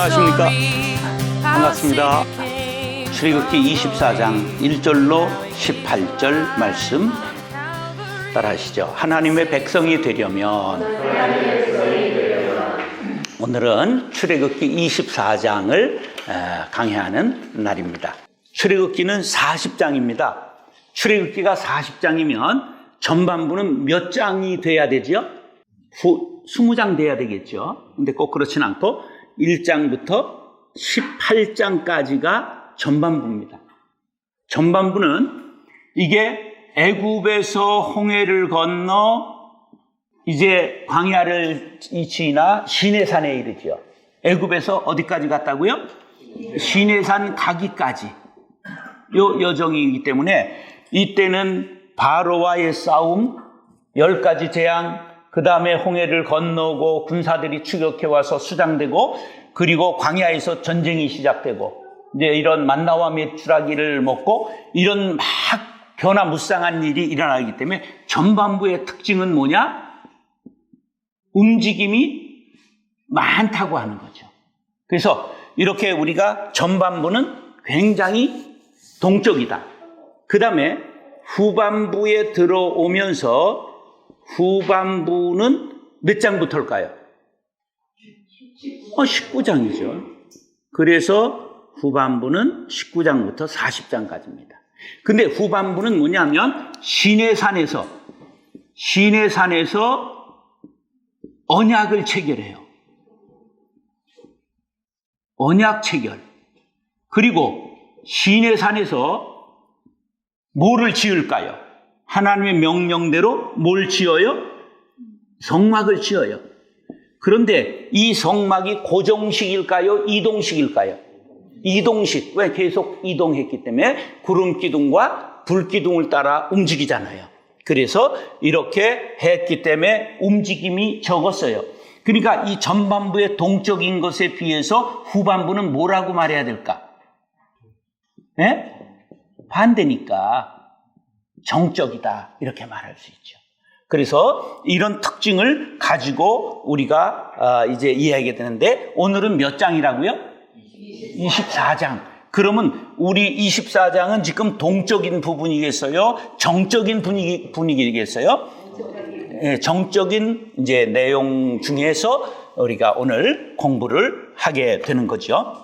안녕하십니까. 반갑습니다. 출애굽기 24장 1절로 18절 말씀 따라하시죠. 하나님의 백성이 되려면, 오늘은 출애굽기 24장을 강해하는 날입니다. 출애굽기는 40장입니다. 출애굽기가 40장이면 전반부는 몇 장이 돼야 되죠? 20장 돼야 되겠죠. 근데 꼭 그렇진 않고 1장부터 18장까지가 전반부입니다. 전반부는 이게 애굽에서 홍해를 건너 이제 광야를 지나 시내산에 이르죠. 애굽에서 어디까지 갔다고요? 시내산 가기까지 요 여정이기 때문에 이때는 바로와의 싸움, 10가지 재앙, 그 다음에 홍해를 건너고 군사들이 추격해와서 수장되고, 그리고 광야에서 전쟁이 시작되고, 이제 이런 만나와 메추라기를 먹고 이런 막 변화무쌍한 일이 일어나기 때문에 전반부의 특징은 뭐냐? 움직임이 많다고 하는 거죠. 그래서 이렇게 우리가 전반부는 굉장히 동적이다. 그 다음에 후반부에 들어오면서 후반부는 몇 장부터일까요? 19장이죠. 그래서 후반부는 19장부터 40장까지입니다. 근데 후반부는 뭐냐면 시내산에서 언약을 체결해요. 언약 체결. 그리고 시내산에서 뭐를 지을까요? 하나님의 명령대로 뭘 지어요? 성막을 지어요. 그런데 이 성막이 고정식일까요? 이동식일까요? 이동식. 왜? 계속 이동했기 때문에 구름기둥과 불기둥을 따라 움직이잖아요. 그래서 이렇게 했기 때문에 움직임이 적었어요. 그러니까 이 전반부의 동적인 것에 비해서 후반부는 뭐라고 말해야 될까? 네? 반대니까 정적이다, 이렇게 말할 수 있죠. 그래서 이런 특징을 가지고 우리가 이제 이해하게 되는데, 오늘은 몇 장이라고요? 24장. 그러면 우리 24장은 지금 동적인 부분이겠어요? 정적인 분위기겠어요? 네, 정적인 이제 내용 중에서 우리가 오늘 공부를 하게 되는 거죠.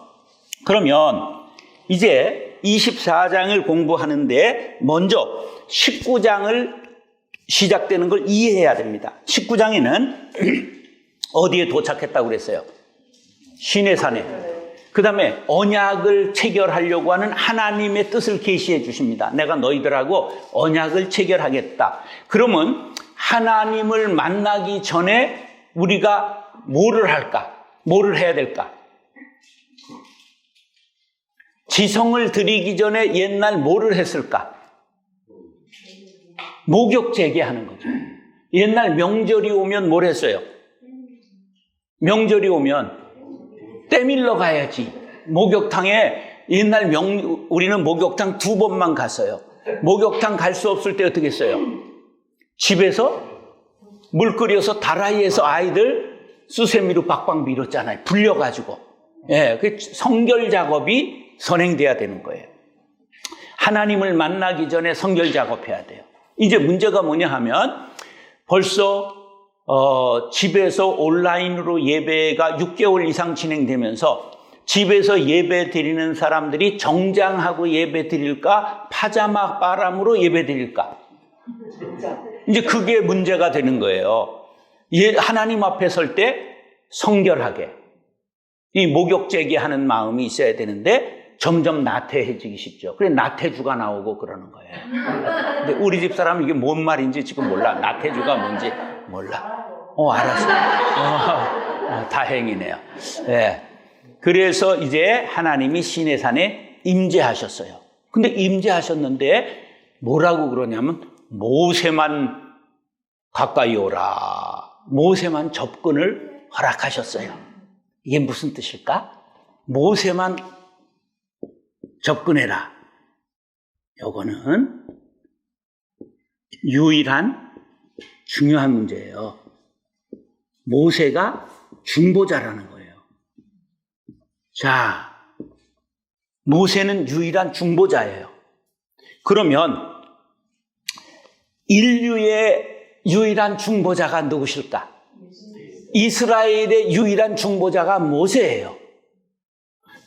그러면 이제 24장을 공부하는데 먼저 19장을 시작되는 걸 이해해야 됩니다. 19장에는 어디에 도착했다고 그랬어요? 시내산에. 그 다음에 언약을 체결하려고 하는 하나님의 뜻을 계시해 주십니다. 내가 너희들하고 언약을 체결하겠다. 그러면 하나님을 만나기 전에 우리가 뭐를 할까? 뭐를 해야 될까? 지성을 드리기 전에 옛날 뭐를 했을까? 목욕 재개하는 거죠. 옛날 명절이 오면 뭘 했어요? 명절이 오면 때밀러 가야지. 목욕탕에 옛날 우리는 목욕탕 2번만 갔어요. 목욕탕 갈 수 없을 때 어떻게 했어요? 집에서 물 끓여서 다라이에서 아이들 수세미로 박박 밀었잖아요. 불려가지고. 예, 그 성결 작업이 선행돼야 되는 거예요. 하나님을 만나기 전에 성결 작업해야 돼요. 이제 문제가 뭐냐 하면 벌써 집에서 온라인으로 예배가 6개월 이상 진행되면서 집에서 예배 드리는 사람들이 정장하고 예배 드릴까? 파자마 바람으로 예배 드릴까? 이제 그게 문제가 되는 거예요. 하나님 앞에 설 때 성결하게 이 목욕 재개하는 마음이 있어야 되는데 점점 나태해지기 쉽죠. 그래 나태주가 나오고 그러는 거예요. 근데 우리 집 사람은 이게 뭔 말인지 지금 몰라. 나태주가 뭔지 몰라. 알았어. 다행이네요. 네. 그래서 이제 하나님이 시내산에 임재하셨어요. 근데 임재하셨는데 뭐라고 그러냐면 모세만 가까이 오라. 모세만 접근을 허락하셨어요. 이게 무슨 뜻일까? 모세만 접근해라. 요거는 유일한 중요한 문제예요. 모세가 중보자라는 거예요. 자, 모세는 유일한 중보자예요. 그러면 인류의 유일한 중보자가 누구실까? 이스라엘의 유일한 중보자가 모세예요.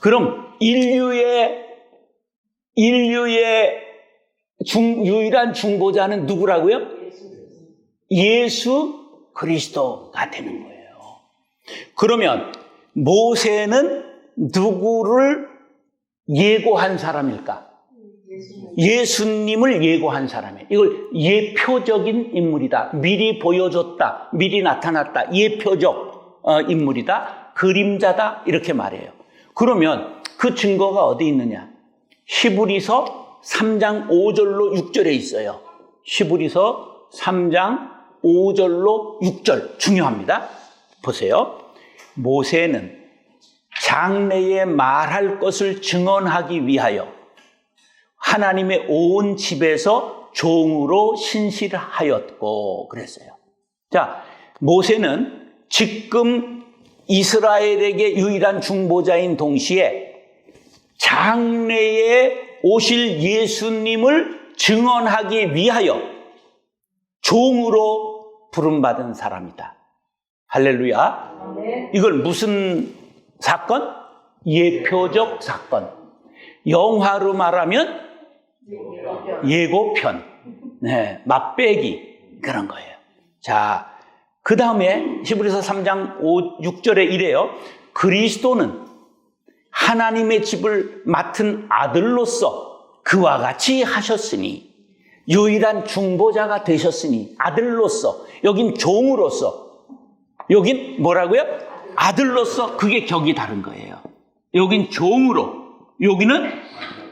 그럼 인류의 유일한 중보자는 누구라고요? 예수 그리스도가 되는 거예요. 그러면 모세는 누구를 예고한 사람일까? 예수님을 예고한 사람이에요. 이걸 예표적인 인물이다. 미리 보여줬다. 미리 나타났다. 예표적 인물이다. 그림자다. 이렇게 말해요. 그러면 그 증거가 어디 있느냐? 히브리서 3장 5절로 6절에 있어요. 히브리서 3장 5절로 6절 중요합니다. 보세요. 모세는 장래에 말할 것을 증언하기 위하여 하나님의 온 집에서 종으로 신실하였고 그랬어요. 자, 모세는 지금 이스라엘에게 유일한 중보자인 동시에 장래에 오실 예수님을 증언하기 위하여 종으로 부름받은 사람이다. 할렐루야. 이걸 무슨 사건? 예표적 사건. 영화로 말하면 예고편. 네, 맛배기. 그런 거예요. 자, 그 다음에 히브리서 3장 6절에 이래요. 그리스도는 하나님의 집을 맡은 아들로서 그와 같이 하셨으니, 유일한 중보자가 되셨으니, 아들로서, 여긴 종으로서, 여긴 뭐라고요? 아들로서. 그게 격이 다른 거예요. 여긴 종으로, 여기는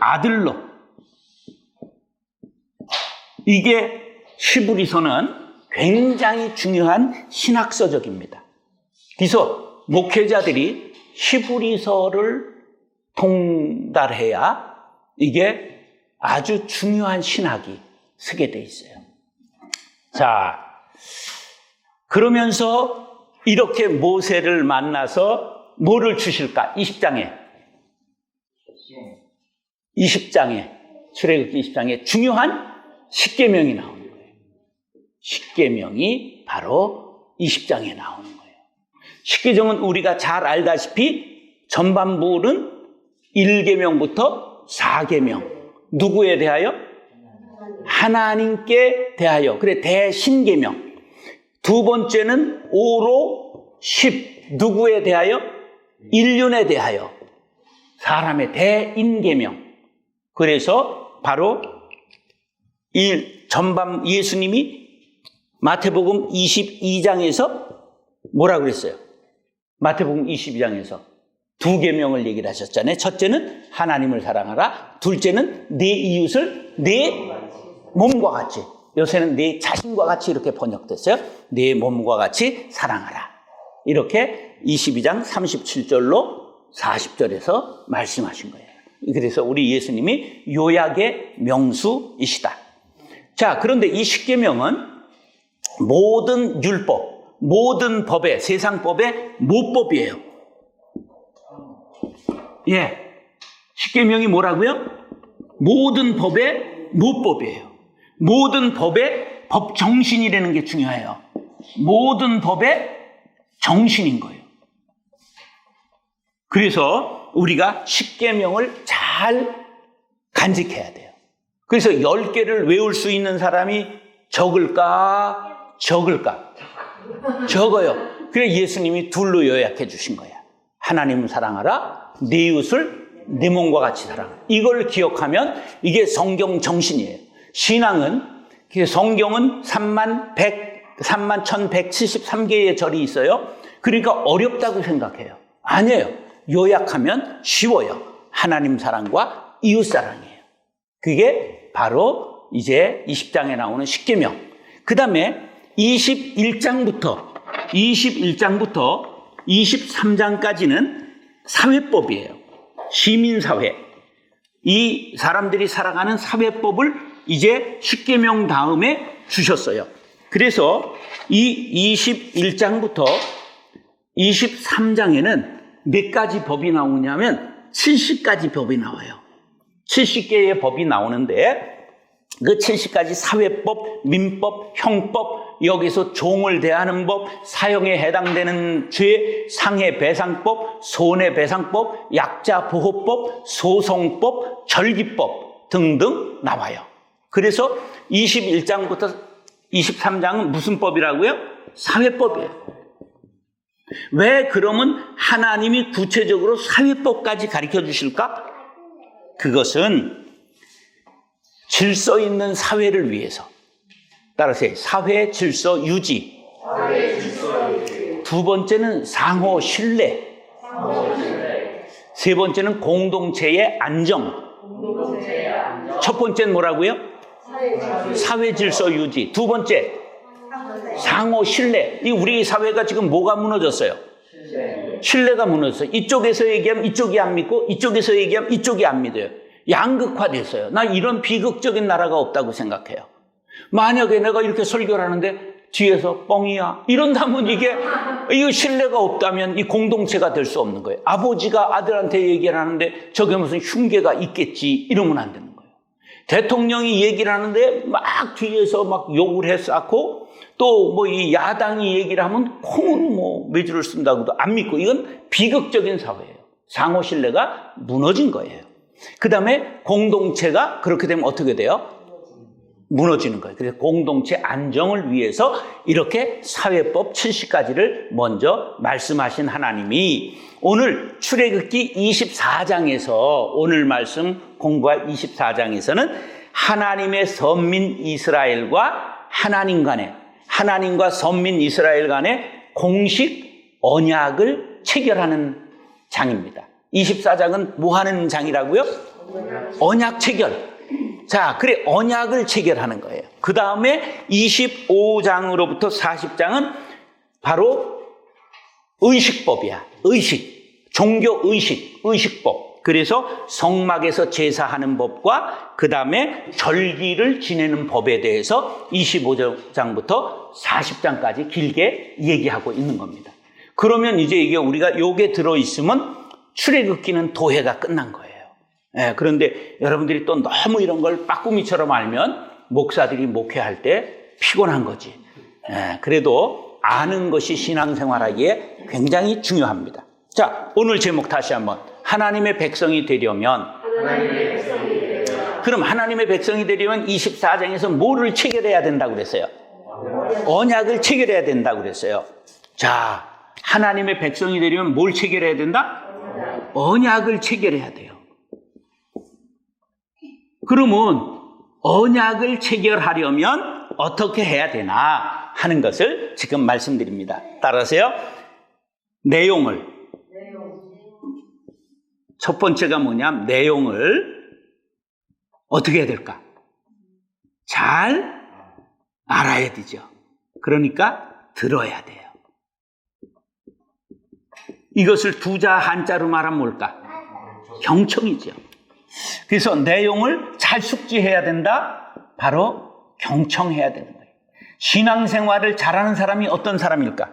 아들로. 이게 히브리서는 굉장히 중요한 신학서적입니다. 그래서 목회자들이 히브리서를 통달해야 이게 아주 중요한 신학이 서게 돼 있어요. 자, 그러면서 이렇게 모세를 만나서 뭐를 주실까? 20장에 출애굽기 20장에 중요한 십계명이 나오는 거예요. 십계명이 바로 20장에 나오는 거예요. 십계명은 우리가 잘 알다시피 전반부는 1계명부터 4계명. 누구에 대하여? 하나님께 대하여. 그래, 대신계명. 두 번째는 5로 10. 누구에 대하여? 인륜에 대하여. 사람의 대인계명. 그래서 바로 이 전반 예수님이 마태복음 22장에서 뭐라고 그랬어요? 마태복음 22장에서 두 계명을 얘기를 하셨잖아요. 첫째는 하나님을 사랑하라. 둘째는 내 이웃을 내 몸과 같이. 요새는 내 자신과 같이 이렇게 번역됐어요. 내 몸과 같이 사랑하라. 이렇게 22장 37절로 40절에서 말씀하신 거예요. 그래서 우리 예수님이 요약의 명수이시다. 자, 그런데 이 십계명은 모든 율법, 모든 법의, 세상 법의 모법이에요. 예. 십계명이 뭐라고요? 모든 법의 모법이에요. 모든 법의 법 정신이라는 게 중요해요. 모든 법의 정신인 거예요. 그래서 우리가 십계명을 잘 간직해야 돼요. 그래서 10개를 외울 수 있는 사람이 적을까? 적어요. 그래서 예수님이 둘로 요약해 주신 거야. 하나님을 사랑하라. 내 이웃을 내 몸과 같이 사랑하라. 이걸 기억하면 이게 성경 정신이에요. 신앙은, 성경은 31,173개의 절이 있어요. 그러니까 어렵다고 생각해요. 아니에요. 요약하면 쉬워요. 하나님 사랑과 이웃 사랑이에요. 그게 바로 이제 20장에 나오는 십계명. 그 다음에 21장부터 23장까지는 사회법이에요. 시민사회. 이 사람들이 살아가는 사회법을 이제 십계명 다음에 주셨어요. 그래서 이 21장부터 23장에는 몇 가지 법이 나오냐면 70가지 법이 나와요. 70개의 법이 나오는데 그 70가지 사회법, 민법, 형법, 여기서 종을 대하는 법, 사형에 해당되는 죄, 상해배상법, 손해배상법, 약자보호법, 소송법, 절기법 등등 나와요. 그래서 21장부터 23장은 무슨 법이라고요? 사회법이에요. 왜 그러면 하나님이 구체적으로 사회법까지 가르쳐 주실까? 그것은 질서 있는 사회를 위해서. 따라서 사회 질서 유지. 두 번째는 상호 신뢰. 세 번째는 공동체의 안정. 첫 번째는 뭐라고요? 사회 질서 유지. 두 번째, 상호 신뢰. 이 우리 사회가 지금 뭐가 무너졌어요? 신뢰가 무너졌어요. 이쪽에서 얘기하면 이쪽이 안 믿고 이쪽에서 얘기하면 이쪽이 안 믿어요. 양극화됐어요. 나 이런 비극적인 나라가 없다고 생각해요. 만약에 내가 이렇게 설교를 하는데 뒤에서 뻥이야 이런다면 이거 신뢰가 없다면 이 공동체가 될 수 없는 거예요. 아버지가 아들한테 얘기를 하는데 저게 무슨 흉계가 있겠지 이러면 안 되는 거예요. 대통령이 얘기를 하는데 막 뒤에서 막 욕을 해쌓고 또 뭐 이 야당이 얘기를 하면 콩으로 뭐 매주를 쓴다고도 안 믿고 이건 비극적인 사회예요. 상호 신뢰가 무너진 거예요. 그 다음에 공동체가 그렇게 되면 어떻게 돼요? 무너지는 거예요. 그래서 공동체 안정을 위해서 이렇게 사회법 70가지를 먼저 말씀하신 하나님이 오늘 출애굽기 24장에서 오늘 말씀 공부할 24장에서는 하나님의 선민 이스라엘과 하나님과 선민 이스라엘 간의 공식 언약을 체결하는 장입니다. 24장은 뭐 하는 장이라고요? 언약 체결. 자, 그래 언약을 체결하는 거예요. 그 다음에 25장으로부터 40장은 바로 의식법이야. 의식법. 그래서 성막에서 제사하는 법과 그 다음에 절기를 지내는 법에 대해서 25장부터 40장까지 길게 얘기하고 있는 겁니다. 그러면 이제 이게 우리가 요게 들어있으면 출애굽기는 도회가 끝난 거예요. 그런데 여러분들이 또 너무 이런 걸 빠꾸미처럼 알면 목사들이 목회할 때 피곤한 거지. 그래도 아는 것이 신앙생활하기에 굉장히 중요합니다. 자, 오늘 제목 다시 한번. 하나님의 백성이 되려면 그럼 하나님의 백성이 되려면 24장에서 뭐를 체결해야 된다고 그랬어요? 언약을 체결해야 된다고 그랬어요. 자, 하나님의 백성이 되려면 뭘 체결해야 된다? 언약을 체결해야 돼요. 그러면 언약을 체결하려면 어떻게 해야 되나 하는 것을 지금 말씀드립니다. 따라서요. 내용을. 첫 번째가 뭐냐면 내용을 어떻게 해야 될까? 잘 알아야 되죠. 그러니까 들어야 돼요. 이것을 두자 한자로 말하면 뭘까? 경청이죠. 그래서 내용을 잘 숙지해야 된다. 바로 경청해야 되는 거예요. 신앙생활을 잘하는 사람이 어떤 사람일까?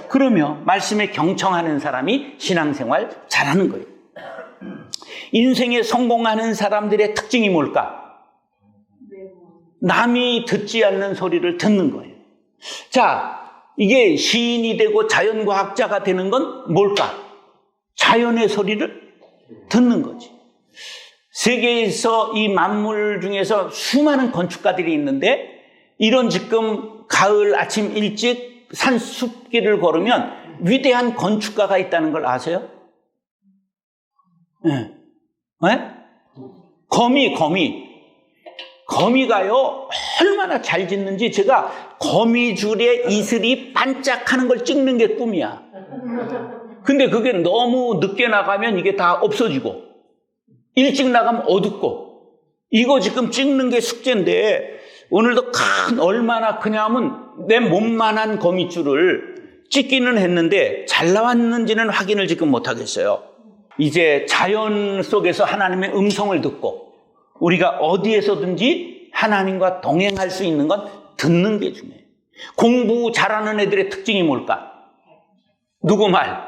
그러면 말씀에 경청하는 사람이 신앙생활 잘하는 거예요. 인생에 성공하는 사람들의 특징이 뭘까? 남이 듣지 않는 소리를 듣는 거예요. 자, 이게 시인이 되고 자연과학자가 되는 건 뭘까? 자연의 소리를 듣는 거지. 세계에서 이 만물 중에서 수많은 건축가들이 있는데 이런 지금 가을 아침 일찍 산숲길을 걸으면 위대한 건축가가 있다는 걸 아세요? 네. 거미가요 얼마나 잘 짓는지 제가 거미줄에 이슬이 반짝하는 걸 찍는 게 꿈이야. 근데 그게 너무 늦게 나가면 이게 다 없어지고 일찍 나가면 어둡고 이거 지금 찍는 게 숙제인데 오늘도 얼마나 크냐면 내 몸만한 거미줄을 찍기는 했는데 잘 나왔는지는 확인을 지금 못하겠어요. 이제 자연 속에서 하나님의 음성을 듣고 우리가 어디에서든지 하나님과 동행할 수 있는 건 듣는 게 중요해요. 공부 잘하는 애들의 특징이 뭘까? 누구 말?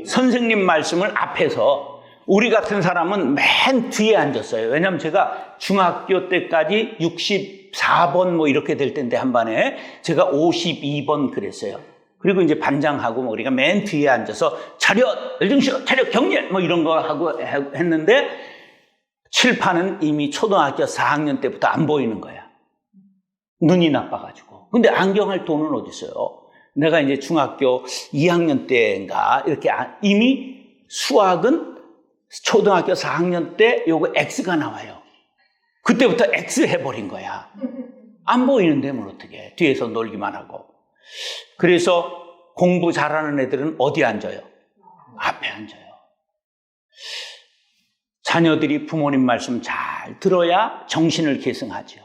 선생님 말씀을 앞에서, 우리 같은 사람은 맨 뒤에 앉았어요. 왜냐하면 제가 중학교 때까지 64번 뭐 이렇게 될 텐데 한 반에 제가 52번 그랬어요. 그리고 이제 반장하고 뭐 우리가 맨 뒤에 앉아서 차렷, 열중시간, 차렷, 경례 뭐 이런 거 하고 했는데 칠판은 이미 초등학교 4학년 때부터 안 보이는 거야. 눈이 나빠가지고. 근데 안경할 돈은 어디 있어요? 내가 이제 중학교 2학년 때인가 이렇게 이미 수학은 초등학교 4학년 때 요거 X가 나와요. 그때부터 X 해버린 거야. 안 보이는데 뭘 어떻게 뒤에서 놀기만 하고. 그래서 공부 잘하는 애들은 어디 앉아요? 앞에 앉아요. 자녀들이 부모님 말씀 잘 들어야 정신을 계승하죠.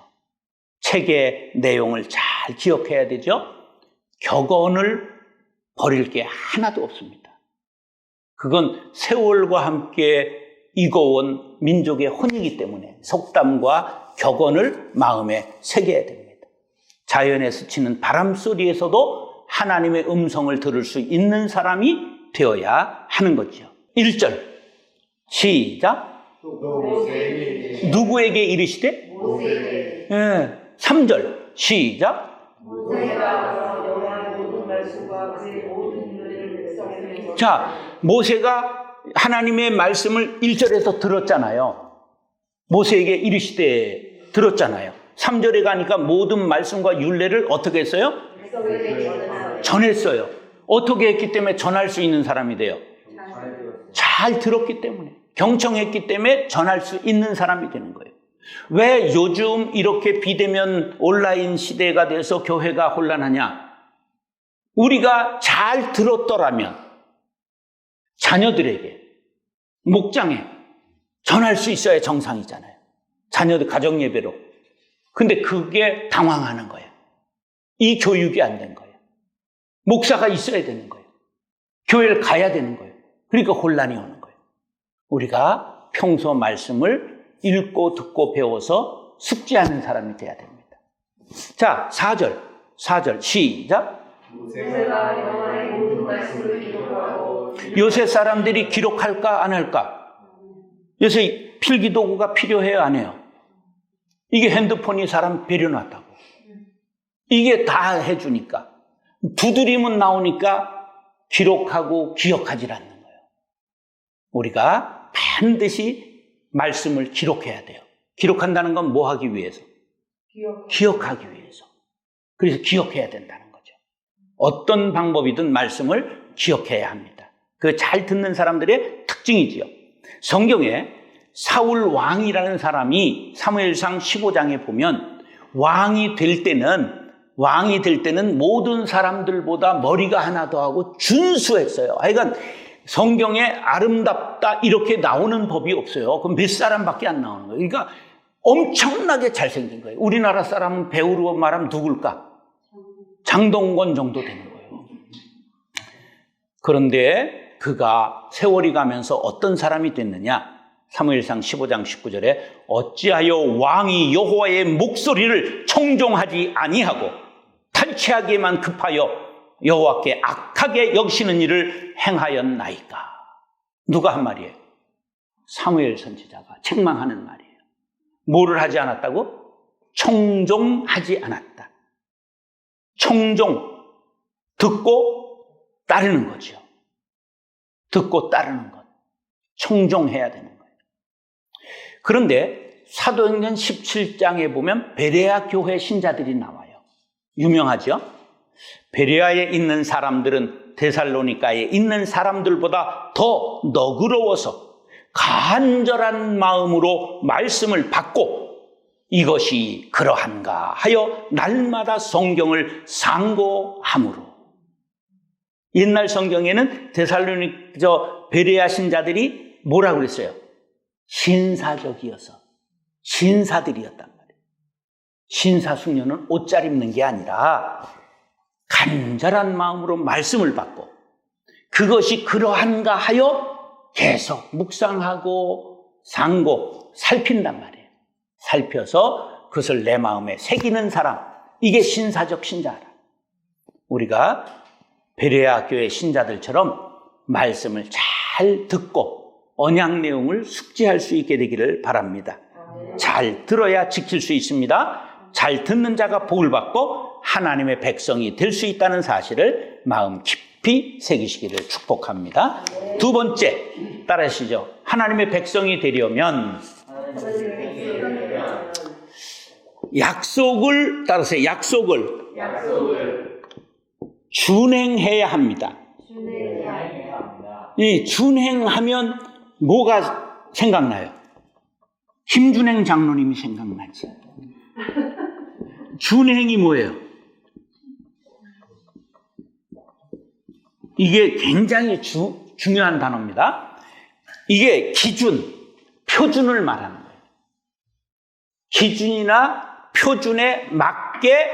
책의 내용을 잘 기억해야 되죠. 격언을 버릴 게 하나도 없습니다. 그건 세월과 함께 익어온 민족의 혼이기 때문에 속담과 격언을 마음에 새겨야 됩니다. 자연에 스치는 바람소리에서도 하나님의 음성을 들을 수 있는 사람이 되어야 하는 거죠. 1절 시작. 누구에게 이르시되? 모세에게. 3절 시작. 자, 모세가 하나님의 말씀을 1절에서 들었잖아요. 모세에게 이르시되 들었잖아요. 3절에 가니까 모든 말씀과 율례를 어떻게 했어요? 전했어요. 어떻게 했기 때문에 전할 수 있는 사람이 돼요? 잘 들었기 때문에, 경청했기 때문에 전할 수 있는 사람이 되는 거예요. 왜 요즘 이렇게 비대면 온라인 시대가 돼서 교회가 혼란하냐? 우리가 잘 들었더라면 자녀들에게, 목장에 전할 수 있어야 정상이잖아요. 자녀들 가정 예배로. 근데 그게 당황하는 거예요. 이 교육이 안 된 거예요. 목사가 있어야 되는 거예요. 교회를 가야 되는 거예요. 그러니까 혼란이 오는 거예요. 우리가 평소 말씀을 읽고 듣고 배워서 숙지하는 사람이 돼야 됩니다. 자, 4절 시작. 모세가 여호와의 모든 말씀을 기록하고. 요새 사람들이 기록할까 안 할까? 요새 필기도구가 필요해요 안 해요? 이게 핸드폰이 사람 배려놨다고. 이게 다 해주니까. 두드리면 나오니까 기록하고 기억하지 않는 거예요. 우리가 반드시 말씀을 기록해야 돼요. 기록한다는 건 뭐 하기 위해서? 기억하기 위해서. 그래서 기억해야 된다는 거죠. 어떤 방법이든 말씀을 기억해야 합니다. 그 잘 듣는 사람들의 특징이지요. 성경에 사울 왕이라는 사람이 사무엘상 15장에 보면 왕이 될 때는 모든 사람들보다 머리가 하나 더 하고 준수했어요. 하여간 성경에 아름답다 이렇게 나오는 법이 없어요. 그럼 몇 사람밖에 안 나오는 거예요. 그러니까 엄청나게 잘생긴 거예요. 우리나라 사람은 배우로 말하면 누굴까? 장동건 정도 되는 거예요. 그런데 그가 세월이 가면서 어떤 사람이 됐느냐? 사무엘상 15장 19절에 어찌하여 왕이 여호와의 목소리를 청종하지 아니하고 탈취하기에만 급하여 여호와께 악하게 여기시는 일을 행하였나이까. 누가 한 말이에요? 사무엘 선지자가 책망하는 말이에요. 뭐를 하지 않았다고? 청종하지 않았다. 청종, 듣고 따르는 거죠. 듣고 따르는 것. 청종해야 되는 거예요. 그런데 사도행전 17장에 보면 베레아 교회 신자들이 나와요. 유명하죠? 베레아에 있는 사람들은 데살로니가에 있는 사람들보다 더 너그러워서 간절한 마음으로 말씀을 받고 이것이 그러한가 하여 날마다 성경을 상고함으로. 옛날 성경에는 베레아 신자들이 뭐라고 그랬어요? 신사적이어서 신사들이었단 말이에요. 신사숙녀는 옷 잘 입는 게 아니라 간절한 마음으로 말씀을 받고 그것이 그러한가 하여 계속 묵상하고 상고 살핀단 말이에요. 살펴서 그것을 내 마음에 새기는 사람, 이게 신사적 신자라. 우리가 베레아 교회 신자들처럼 말씀을 잘 듣고 언약 내용을 숙지할 수 있게 되기를 바랍니다. 잘 들어야 지킬 수 있습니다. 잘 듣는 자가 복을 받고 하나님의 백성이 될 수 있다는 사실을 마음 깊이 새기시기를 축복합니다. 두 번째, 따라하시죠. 하나님의 백성이 되려면 약속을, 따라서 약속을 준행해야 합니다. 이 준행하면 뭐가 생각나요? 김준행 장로님이 생각나지. 준행이 뭐예요? 이게 굉장히 중요한 단어입니다. 이게 기준, 표준을 말하는 거예요. 기준이나 표준에 맞게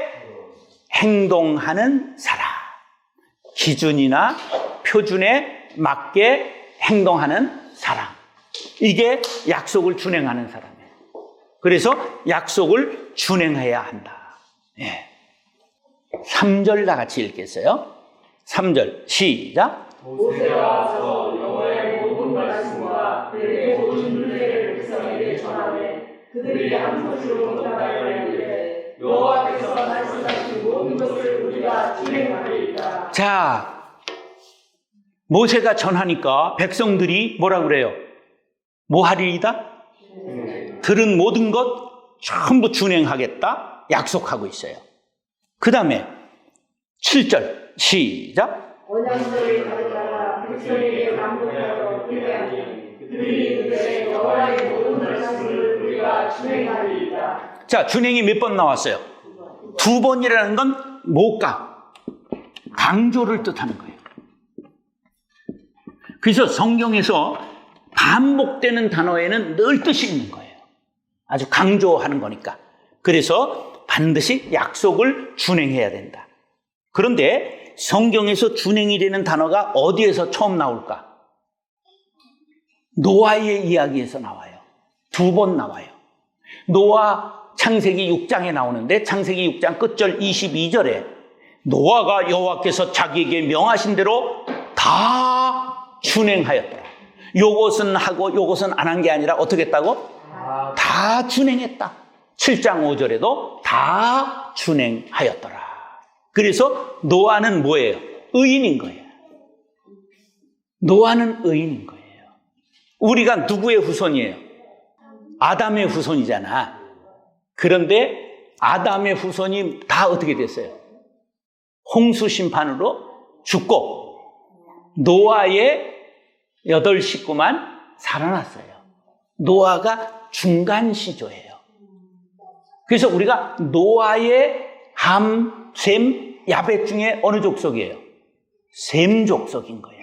행동하는 사람. 기준이나 표준에 맞게 행동하는 사람. 이게 약속을 준행하는 사람이에요. 그래서 약속을 준행해야 한다. 예. 3절 다 같이 읽겠어요. 3절 시작. 모세가 와서 여호와의 모든 말씀과 그의 모든 윤례를 백성에게 전하되 그들이 한 것으로 못하여 이르되 여호와께서 말씀하신 모든 것을 우리가 준행하리이다. 자, 모세가 전하니까 백성들이 뭐라 그래요? 뭐 하리이다? 들은 모든 것 전부 준행하겠다 약속하고 있어요. 그 다음에 7절 시작. 언약서를 가져다가 백성에게 낭독하여 그리하니 그들이 이르되 여호와의 모든 말씀을 우리가 준행하리이다. 자, 준행이 몇 번 나왔어요? 2번이라는 건 뭐가? 강조를 뜻하는 거예요. 그래서 성경에서 반복되는 단어에는 늘 뜻이 있는 거예요. 아주 강조하는 거니까. 그래서 반드시 약속을 준행해야 된다. 그런데 성경에서 준행이 되는 단어가 어디에서 처음 나올까? 노아의 이야기에서 나와요. 2번 나와요. 노아 창세기 6장에 나오는데 창세기 6장 끝절 22절에 노아가 여호와께서 자기에게 명하신 대로 다 준행하였더라. 요것은 하고 요것은 안 한 게 아니라 어떻게 했다고? 다 준행했다. 7장 5절에도 다 준행하였더라. 그래서 노아는 뭐예요? 의인인 거예요. 노아는 의인인 거예요. 우리가 누구의 후손이에요? 아담의 후손이잖아. 그런데 아담의 후손이 다 어떻게 됐어요? 홍수 심판으로 죽고 노아의 8 식구만 살아났어요. 노아가 중간 시조예요. 그래서 우리가 노아의 함, 셈, 야벳 중에 어느 족속이에요? 셈 족속인 거예요.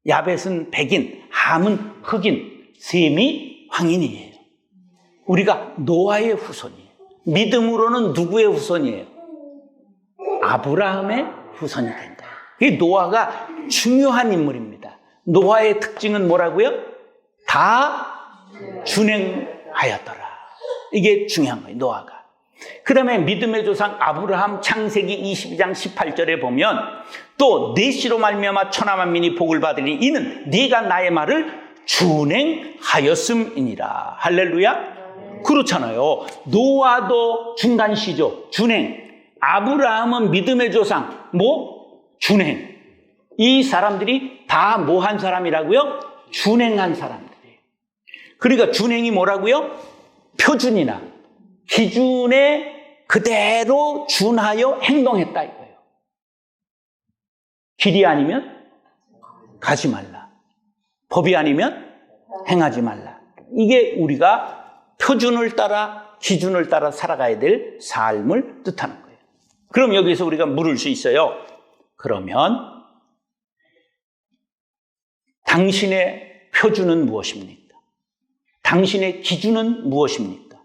야벳은 백인, 함은 흑인, 셈이 황인이에요. 우리가 노아의 후손이에요. 믿음으로는 누구의 후손이에요? 아브라함의 후손이 된 거예요. 이 노아가 중요한 인물입니다. 노아의 특징은 뭐라고요? 다 준행하였더라. 이게 중요한 거예요, 노아가. 그 다음에 믿음의 조상 아브라함 창세기 22장 18절에 보면 또 네 씨로 말미암아 천하 만민이 복을 받으니 이는 네가 나의 말을 준행하였음이니라. 할렐루야. 그렇잖아요. 노아도 중간시죠. 준행. 아브라함은 믿음의 조상. 뭐? 준행. 이 사람들이 다 뭐 한 사람이라고요? 준행한 사람들이에요. 그러니까 준행이 뭐라고요? 표준이나 기준에 그대로 준하여 행동했다 이거예요. 길이 아니면 가지 말라. 법이 아니면 행하지 말라. 이게 우리가 표준을 따라 기준을 따라 살아가야 될 삶을 뜻하는 거예요. 그럼 여기서 우리가 물을 수 있어요. 그러면 당신의 표준은 무엇입니까? 당신의 기준은 무엇입니까?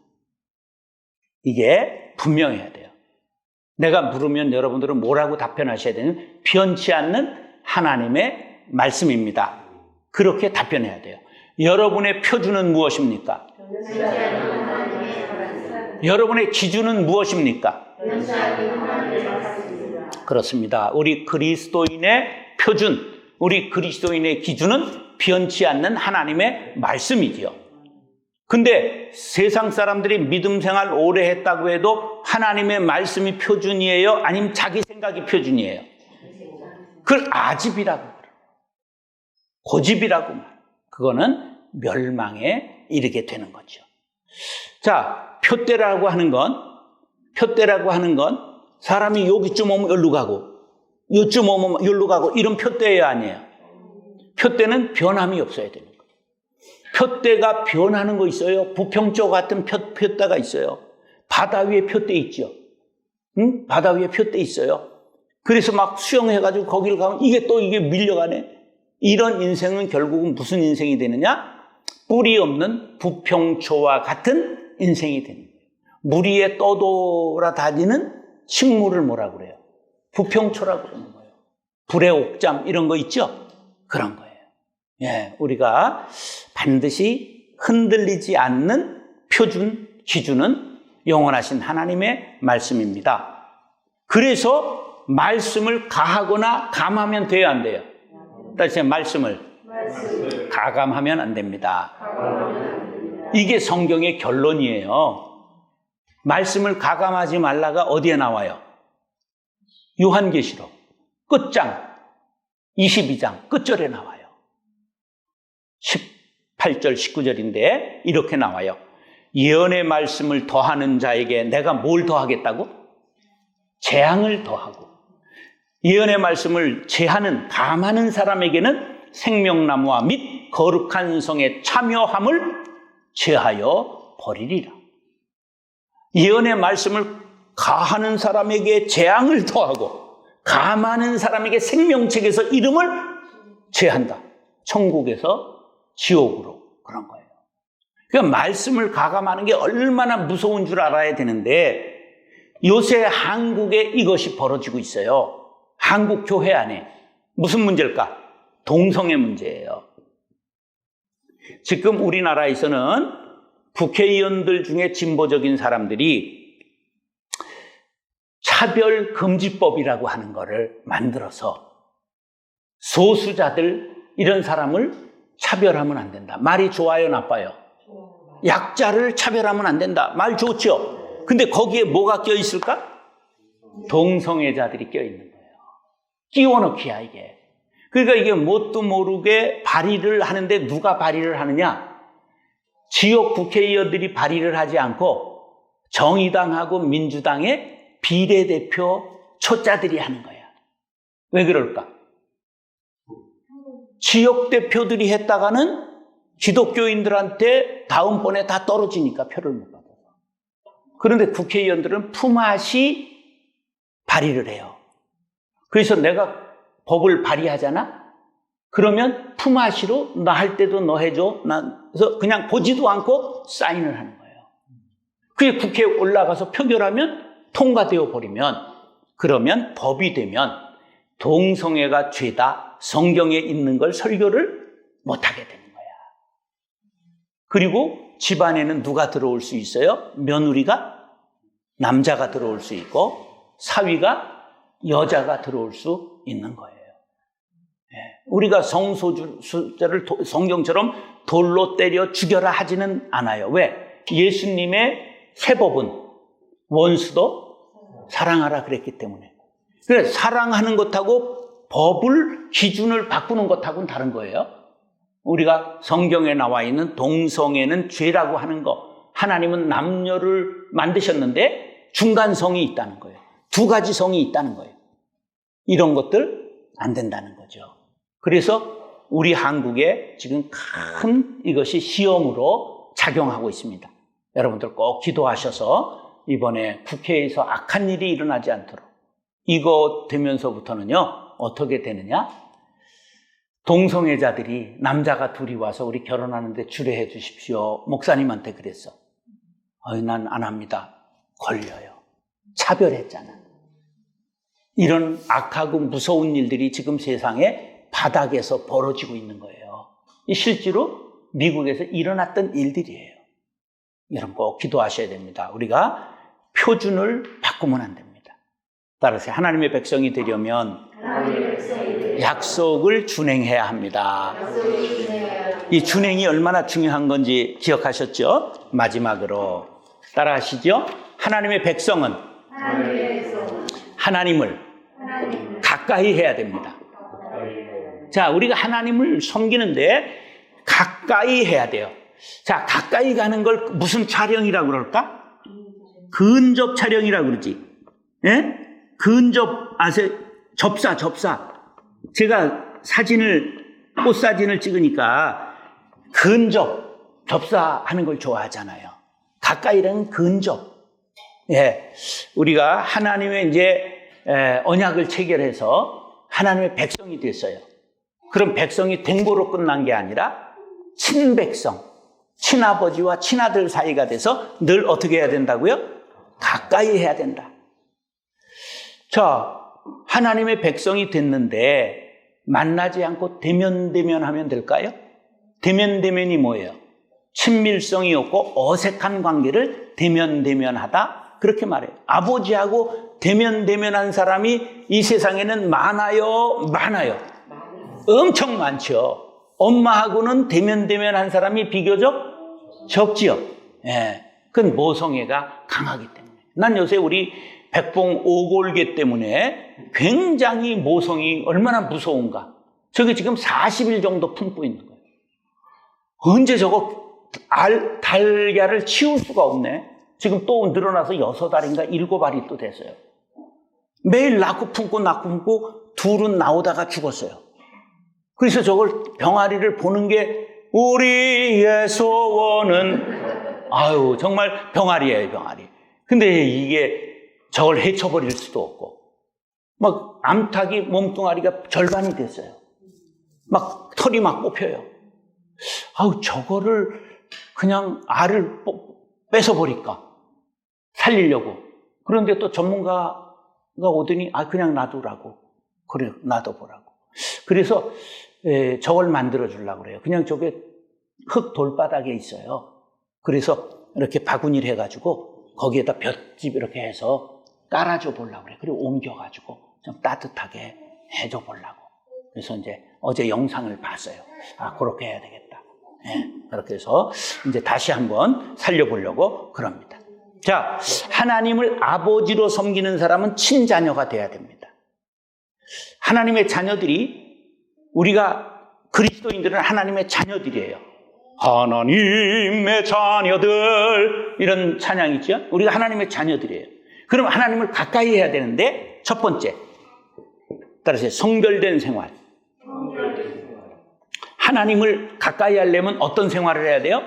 이게 분명해야 돼요. 내가 물으면 여러분들은 뭐라고 답변하셔야 되는 변치 않는 하나님의 말씀입니다. 그렇게 답변해야 돼요. 여러분의 표준은 무엇입니까? 여러분의 기준은 무엇입니까? 그렇습니다. 우리 그리스도인의 표준, 우리 그리스도인의 기준은 변치 않는 하나님의 말씀이지요. 근데 세상 사람들이 믿음 생활 오래 했다고 해도 하나님의 말씀이 표준이에요? 아니면 자기 생각이 표준이에요? 그걸 아집이라고 그래요. 고집이라고 말해요. 그거는 멸망에 이르게 되는 거죠. 자, 표대라고 하는 건 사람이 여기쯤 오면 여기로 가고 요쯤 오면 여기로 가고 이런 표대예요, 아니에요? 표대는 변함이 없어야 되는 거예요. 표대가 변하는 거 있어요. 부평초 같은 표대가 있어요. 바다 위에 표대 있죠. 응? 바다 위에 표대 있어요. 그래서 막 수영해가지고 거기를 가면 이게 밀려가네. 이런 인생은 결국은 무슨 인생이 되느냐? 뿌리 없는 부평초와 같은 인생이 되는 거예요. 물 위에 떠돌아다니는 식물을 뭐라고 그래요? 부평초라고 그러는 거예요. 불의 옥잠 이런 거 있죠? 그런 거예요. 예, 우리가 반드시 흔들리지 않는 표준, 기준은 영원하신 하나님의 말씀입니다. 그래서 말씀을 가하거나 감하면 돼요, 안 돼요? 다시 말씀을 가감하면 안 됩니다. 이게 성경의 결론이에요. 말씀을 가감하지 말라가 어디에 나와요? 요한계시록 끝장 22장 끝절에 나와요. 18절 19절인데 이렇게 나와요. 예언의 말씀을 더하는 자에게 내가 뭘 더하겠다고? 재앙을 더하고, 예언의 말씀을 제하는 감하는 사람에게는 생명나무와 및 거룩한 성의 참여함을 제하여 버리리라. 예언의 말씀을 가하는 사람에게 재앙을 더하고 감하는 사람에게 생명책에서 이름을 제한다. 천국에서 지옥으로. 그런 거예요. 그러니까 말씀을 가감하는 게 얼마나 무서운 줄 알아야 되는데 요새 한국에 이것이 벌어지고 있어요. 한국 교회 안에. 무슨 문제일까? 동성애 문제예요. 지금 우리나라에서는 국회의원들 중에 진보적인 사람들이 차별금지법이라고 하는 거를 만들어서 소수자들 이런 사람을 차별하면 안 된다. 말이 좋아요, 나빠요? 약자를 차별하면 안 된다. 말 좋죠? 근데 거기에 뭐가 껴있을까? 동성애자들이 껴있는 거예요. 끼워넣기야 이게. 그러니까 이게 뭣도 모르게 발의를 하는데 누가 발의를 하느냐? 지역 국회의원들이 발의를 하지 않고 정의당하고 민주당의 비례대표 초짜들이 하는 거야. 왜 그럴까? 지역 대표들이 했다가는 기독교인들한테 다음번에 다 떨어지니까 표를 못 받아요. 그런데 국회의원들은 품앗이 발의를 해요. 그래서 내가 법을 발의하잖아? 그러면 품앗이로 나 할 때도 너 해줘. 그래서 그냥 보지도 않고 사인을 하는 거예요. 그게 국회에 올라가서 표결하면 통과되어 버리면, 그러면 법이 되면 동성애가 죄다, 성경에 있는 걸 설교를 못하게 되는 거야. 그리고 집안에는 누가 들어올 수 있어요? 며느리가 남자가 들어올 수 있고 사위가 여자가 들어올 수 있는 거예요. 우리가 성소수자를 성경처럼 돌로 때려 죽여라 하지는 않아요. 왜? 예수님의 세법은 원수도 사랑하라 그랬기 때문에. 그래, 사랑하는 것하고 법을, 기준을 바꾸는 것하고는 다른 거예요. 우리가 성경에 나와 있는 동성애는 죄라고 하는 거, 하나님은 남녀를 만드셨는데 중간성이 있다는 거예요. 두 가지 성이 있다는 거예요. 이런 것들 안 된다는 거죠. 그래서 우리 한국에 지금 큰 이것이 시험으로 작용하고 있습니다. 여러분들 꼭 기도하셔서 이번에 국회에서 악한 일이 일어나지 않도록. 이거 되면서부터는요, 어떻게 되느냐? 동성애자들이 남자가 둘이 와서 우리 결혼하는데 주례해 주십시오. 목사님한테 그랬어. 난 안 합니다. 걸려요. 차별했잖아. 이런 악하고 무서운 일들이 지금 세상에 바닥에서 벌어지고 있는 거예요. 실제로 미국에서 일어났던 일들이에요. 여러분 꼭 기도하셔야 됩니다. 우리가 표준을 바꾸면 안 됩니다. 따라서 하나님의 백성이 되려면 하나님의 백성에게 약속을 준행해야 합니다. 약속을 준행하여 이 준행이 얼마나 중요한 건지 기억하셨죠? 마지막으로 따라하시죠. 하나님의 백성은 하나님의 백성은 하나님을 하나님을 가까이 해야 됩니다. 자, 우리가 하나님을 섬기는데 가까이 해야 돼요. 자, 가까이 가는 걸 무슨 촬영이라고 그럴까? 근접 촬영이라고 그러지. 예? 근접 아세요? 접사. 제가 꽃 사진을 찍으니까 근접, 접사하는 걸 좋아하잖아요. 가까이라는 근접. 예. 우리가 하나님의 언약을 체결해서 하나님의 백성이 됐어요. 그럼 백성이 된 거로 끝난 게 아니라 친백성, 친아버지와 친아들 사이가 돼서 늘 어떻게 해야 된다고요? 가까이 해야 된다. 자, 하나님의 백성이 됐는데 만나지 않고 대면하면 될까요? 대면이 뭐예요? 친밀성이 없고 어색한 관계를 대면하다 그렇게 말해요. 아버지하고 대면한 사람이 이 세상에는 많아요? 엄청 많죠. 엄마하고는 대면한 사람이 비교적 적지요. 예. 그건 모성애가 강하기 때문에. 난 요새 우리 백봉 오골계 때문에 굉장히 모성이 얼마나 무서운가. 저게 지금 40일 정도 품고 있는 거예요. 언제 저거 달걀을 치울 수가 없네. 지금 또 늘어나서 6알인가 7알이 또 됐어요. 매일 낳고 품고 둘은 나오다가 죽었어요. 그래서 저걸 병아리를 보는 게 우리의 소원은 정말 병아리예요, 병아리. 근데 이게 저걸 헤쳐버릴 수도 없고 막 암탉이 몸뚱아리가 절반이 됐어요. 막 털이 막 뽑혀요. 저거를 그냥 알을 뺏어버릴까 살리려고. 그런데 또 전문가가 오더니 그냥 놔두라고. 그래요, 놔둬보라고. 그래서 저걸 만들어 주려고 그래요. 그냥 저게 흙 돌바닥에 있어요. 그래서 이렇게 바구니를 해가지고 거기에다 볏짚 이렇게 해서 깔아줘 보려고 그래요. 그리고 옮겨가지고 좀 따뜻하게 해줘 보려고. 그래서 어제 영상을 봤어요. 그렇게 해야 되겠다. 그렇게 해서 다시 한번 살려보려고 그럽니다. 자, 하나님을 아버지로 섬기는 사람은 친자녀가 돼야 됩니다. 하나님의 자녀들이 우리가 그리스도인들은 하나님의 자녀들이에요. 하나님의 자녀들 이런 찬양이 있죠. 우리가 하나님의 자녀들이에요. 그럼 하나님을 가까이 해야 되는데 첫 번째 따라서 성별된 생활. 하나님을 가까이 하려면 어떤 생활을 해야 돼요?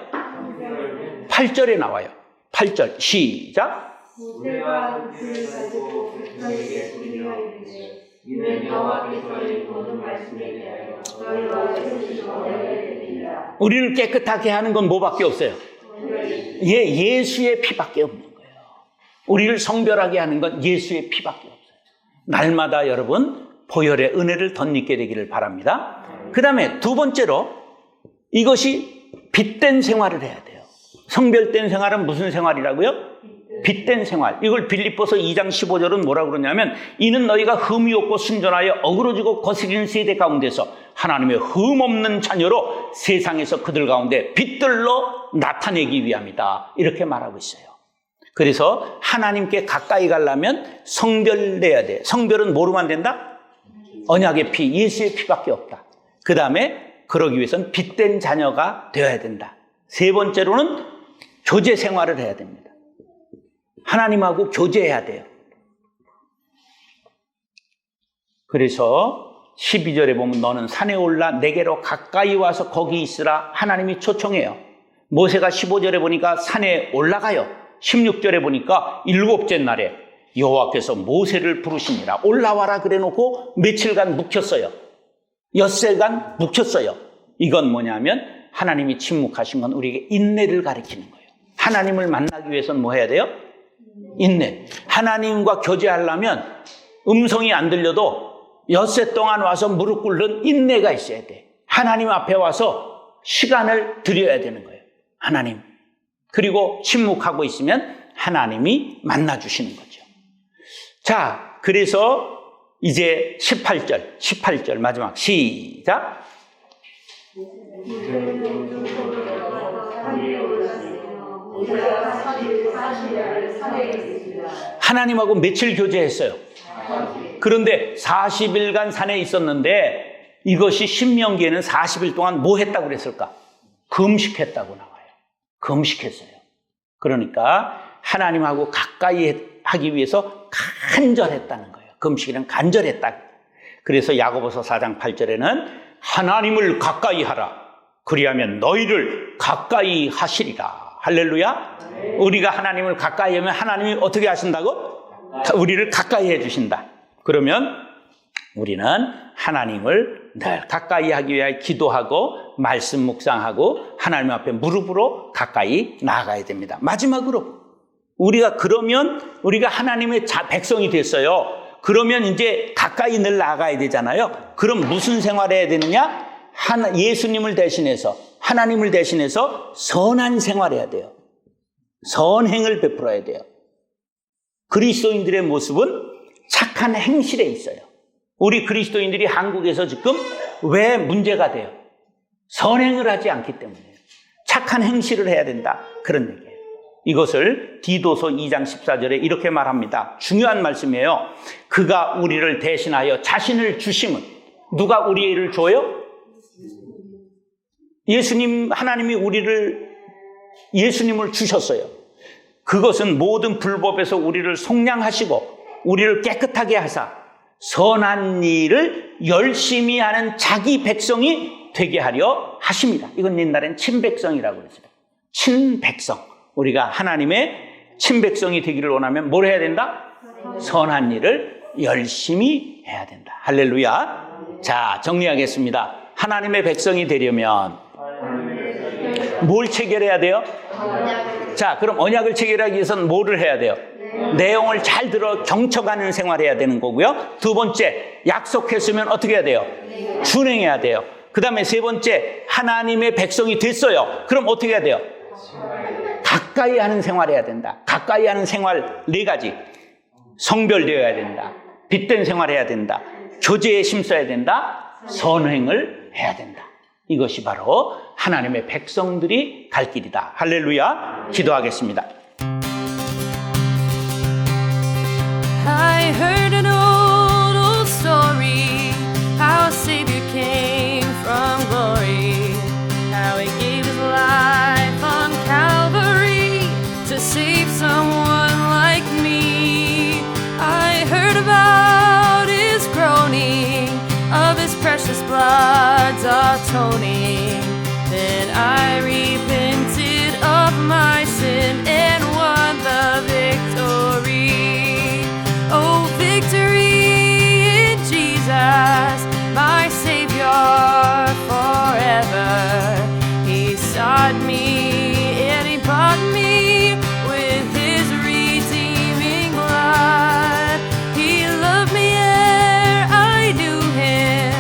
8절에 나와요. 8절 시작. 모세가 그를 가지고 백성에게 소리하여 이르되 이는 여호와께서의 모든 말씀에 대하여 너희와 해주시고 되리라. 우리를 깨끗하게 하는 건 뭐밖에 없어요? 예수의 피밖에 없는 거예요. 우리를 성별하게 하는 건 예수의 피밖에 없어요. 날마다 여러분 보혈의 은혜를 덧입게 되기를 바랍니다. 그 다음에 두 번째로 이것이 빛된 생활을 해야 돼요. 성별된 생활은 무슨 생활이라고요? 빛된 생활. 이걸 빌립보서 2장 15절은 뭐라고 그러냐면 이는 너희가 흠이 없고 순전하여 어그러지고 거스리는 세대 가운데서 하나님의 흠 없는 자녀로 세상에서 그들 가운데 빛들로 나타내기 위함이다. 이렇게 말하고 있어요. 그래서 하나님께 가까이 가려면 성별돼야 돼. 성별은 뭐로만 된다? 언약의 피, 예수의 피밖에 없다. 그 다음에 그러기 위해서는 빛된 자녀가 되어야 된다. 세 번째로는 교제 생활을 해야 됩니다. 하나님하고 교제해야 돼요. 그래서 12절에 보면 너는 산에 올라 내게로 가까이 와서 거기 있으라 하나님이 초청해요. 모세가 15절에 보니까 산에 올라가요. 16절에 보니까 7째 날에 여호와께서 모세를 부르시니라. 올라와라 그래놓고 며칠간 묵혔어요. 엿새간 묵혔어요. 이건 뭐냐면 하나님이 침묵하신 건 우리에게 인내를 가리키는 거예요. 하나님을 만나기 위해서는 뭐 해야 돼요? 인내. 하나님과 교제하려면 음성이 안 들려도 엿새 동안 와서 무릎 꿇는 인내가 있어야 돼. 하나님 앞에 와서 시간을 드려야 되는 거예요. 하나님. 그리고 침묵하고 있으면 하나님이 만나주시는 거죠. 자, 그래서 이제 18절 마지막 시작. 하나님하고 며칠 교제했어요? 그런데 40일간 산에 있었는데 이것이 신명기에는 40일 동안 뭐 했다고 그랬을까? 금식했다고 나와요. 금식했어요. 그러니까 하나님하고 가까이 하기 위해서 간절했다는 거예요. 금식이란 간절했다. 그래서 야고보서 4장 8절에는 하나님을 가까이 하라. 그리하면 너희를 가까이 하시리라. 할렐루야. 우리가 하나님을 가까이 하면 하나님이 어떻게 하신다고? 우리를 가까이 해주신다. 그러면 우리는 하나님을 늘 가까이 하기 위하여 기도하고 말씀 묵상하고 하나님 앞에 무릎으로 가까이 나아가야 됩니다. 마지막으로 그러면 우리가 하나님의 백성이 됐어요. 그러면 이제 가까이 늘 나아가야 되잖아요. 그럼 무슨 생활을 해야 되느냐? 예수님을 대신해서, 하나님을 대신해서 선한 생활을 해야 돼요. 선행을 베풀어야 돼요. 그리스도인들의 모습은 착한 행실에 있어요. 우리 그리스도인들이 한국에서 지금 왜 문제가 돼요? 선행을 하지 않기 때문이에요. 착한 행실을 해야 된다. 그런 얘기예요. 이것을 디도서 2장 14절에 이렇게 말합니다. 중요한 말씀이에요. 그가 우리를 대신하여 자신을 주심은, 누가 우리를 줘요? 하나님이 예수님을 주셨어요. 그것은 모든 불법에서 우리를 속량하시고 우리를 깨끗하게 하사 선한 일을 열심히 하는 자기 백성이 되게 하려 하십니다. 이건 옛날엔 친백성이라고 그랬어요. 친백성. 우리가 하나님의 친백성이 되기를 원하면 뭘 해야 된다? 선한 일을 열심히 해야 된다. 할렐루야. 자, 정리하겠습니다. 하나님의 백성이 되려면 뭘 체결해야 돼요? 자, 그럼 언약을 체결하기 위해서는 뭐를 해야 돼요? 내용을 잘 들어 경청하는 생활해야 되는 거고요. 두 번째, 약속했으면 어떻게 해야 돼요? 준행해야 돼요. 그 다음에 세 번째, 하나님의 백성이 됐어요. 그럼 어떻게 해야 돼요? 가까이 하는 생활해야 된다. 가까이 하는 생활 4가지. 성별되어야 된다. 빛된 생활해야 된다. 교제에 힘써야 된다. 선행을 해야 된다. 이것이 바로 하나님의 백성들이 갈 길이다. 할렐루야. 기도하겠습니다. I heard an old story, how a Savior came from glory, how He gave His life on Calvary to save someone like me. I heard about His groaning, of His precious blood's atoning. Then I repented of my sin and won the victory. Oh, victory in Jesus, my Savior forever. He sought me and He bought me with His redeeming blood. He loved me ere I knew Him,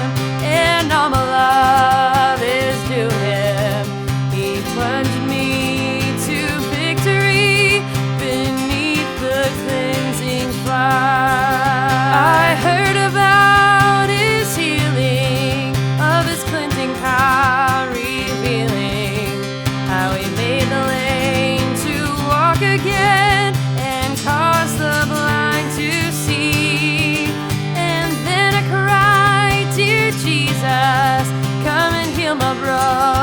and all my love is due Him. He plunged me to victory beneath the cleansing flood. I heard about His healing, of His cleansing power revealing, how He made the lame to walk again and caused the blind to see. And then I cried, dear Jesus, come and heal my brother.